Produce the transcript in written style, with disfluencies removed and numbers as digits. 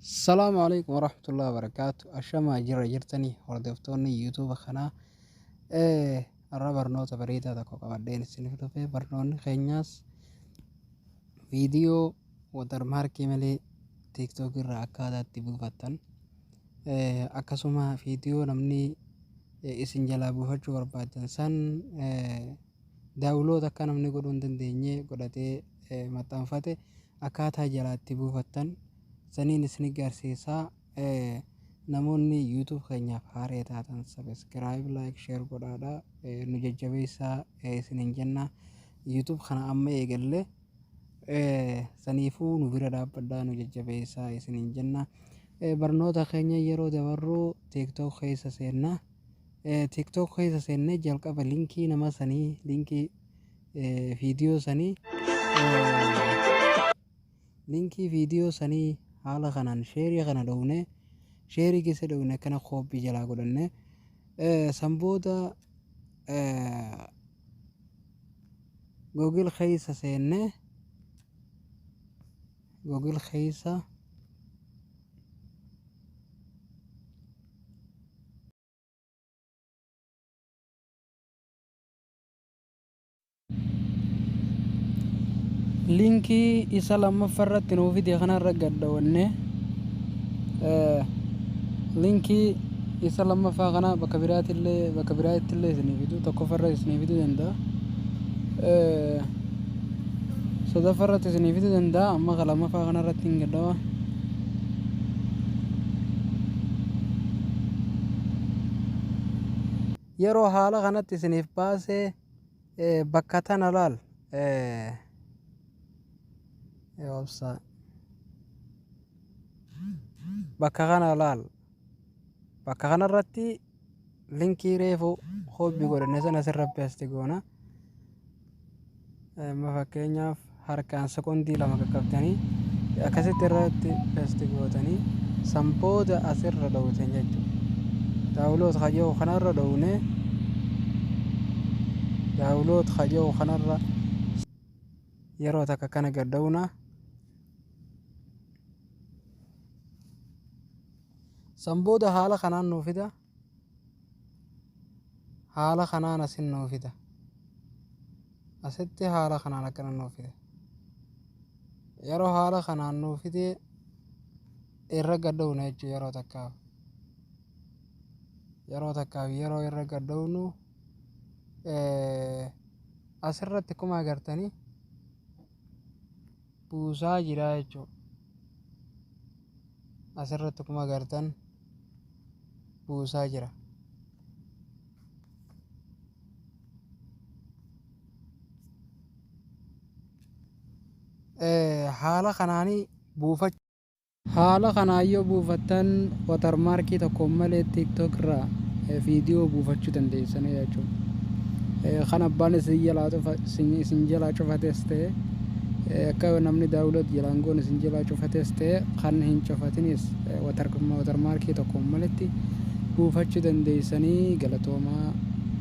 السلام عليكم ورحمة الله وبركاته. أشما جرتني وردفتوني يوتيوب خنا الرا برنوتا بريدا تكو قبدين سنفدو في برنون خينياس فيديو ودرماركي ملي تيك توك الرأكادة تبوفتن أكسوما فيديو نمني isin jalaa buufachuu barbaadan san daawuloota akka namni godhuu hin dandeenye godhatee maxxanfate akkaataa jalaatti buufattan saniin isin garsiisaa. Namoonni YouTube keenyaaf haaraa taatan subscribe, like, share godhaadha. Nu jajjabeessaa isinin jenna. YouTube kana amma eegalle saniifuu nu bira dhaabbadhaa, nu jajjabeessaa isinin jenna. Barnoota keenya yeroo dabarru TikTok keessa seennaa. TikTok keessa seennee jalqaba linkii nama sanii linkii viidiyoo sanii haala kanaan sheerii kana dhowne sheerii keessa dhowne kana koppii jalaa godhanne san booda Google keessa seenne Google keessa linkii isa lammaffaarratti nuu fide kanarra gaddawanne linkii isa lammaffaa kana bakka biraattillee isinii fidu, tokkoffaarra isinii fiduu danda'a, sadaffaarratti isinii fiduu danda'a. Amma ka lammaffaa kanarratti hin gaddawa. Yeroo haala kanatti isiniif baasee bakka tana laal bakka kana laal, bakka kanarratti linkii reefu hobbii godhanne sana asirra peesti goona. Fakkeenyaaf harkaan sekondii 2 qaqqabtanii akkasitti irratti peesti gootanii san booda asirra dhowwatan jechuudha. Daawuloot hajoo kanarra dhowne daawuloot hajoo kanarra yeroo takka kana gaddawna. San booda haala kanaan nuu fida, haala kanaan asin nuu fida, asitti haala kanaan akkana nuu fida. Yeroo haala kanaan nuu fide irra gaddawna jechuudha. Yeroo takkaaf yeroo irra gaddawnu asirratti akkuma agartanii buusaa jira jechuudha. Asirratti akkuma agartan buusaa jira. Haala kanaanii haala kanaa yoo buufattan watermarkii tokko malee TikTok irraa viidiyoo buufachuu dandeessan jechuudha. Kan abbaan isin jalaa cufates ta'e akka namni daawuloot jalaan goon isin jalaa cufates ta'e kan hin cufatinis watermarkii tokko maletti buufachuu dandeessanii. Galatoomaa.